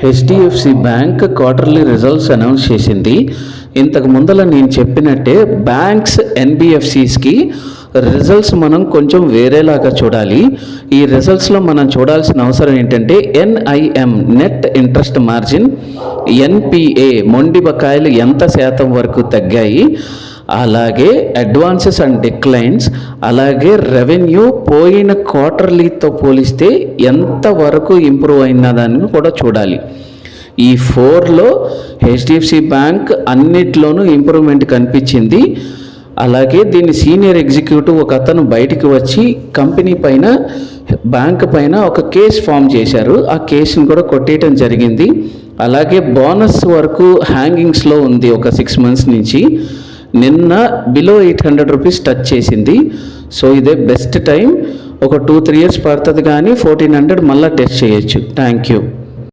HDFC bank quarterly results announce చేసింది. ఇంతకు ముందర నేను చెప్పినట్టే బ్యాంక్స్ ఎన్బిఎఫ్సిస్కి రిజల్ట్స్ మనం కొంచెం వేరేలాగా చూడాలి. ఈ రిజల్ట్స్లో మనం చూడాల్సిన అవసరం ఏంటంటే NIM net interest margin, NPA మొండి బకాయిలు ఎంత శాతం వరకు తగ్గాయి, అలాగే అడ్వాన్సెస్ అండ్ డిక్లైన్స్, అలాగే రెవెన్యూ పోయిన క్వార్టర్లీతో పోలిస్తే ఎంతవరకు ఇంప్రూవ్ అయినదాన్ని కూడా చూడాలి. ఈ 4లో హెచ్డిఎఫ్సి బ్యాంక్ అన్నిట్లోనూ ఇంప్రూవ్మెంట్ కనిపించింది. అలాగే దీన్ని సీనియర్ ఎగ్జిక్యూటివ్ ఒక అతను బయటికి వచ్చి కంపెనీ పైన బ్యాంక్ పైన ఒక కేసు ఫామ్ చేశారు. ఆ కేసును కూడా కొట్టేయటం జరిగింది. అలాగే బోనస్ వరకు హ్యాంగింగ్స్లో ఉంది ఒక 6 months నుంచి. నిన్న బిలో 800 రూపీస్ టచ్ చేసింది. సో ఇదే బెస్ట్ టైం. ఒక 2-3 years పడుతుంది కానీ 1400 మళ్ళీ టెస్ట్ చేయొచ్చు. Thank you.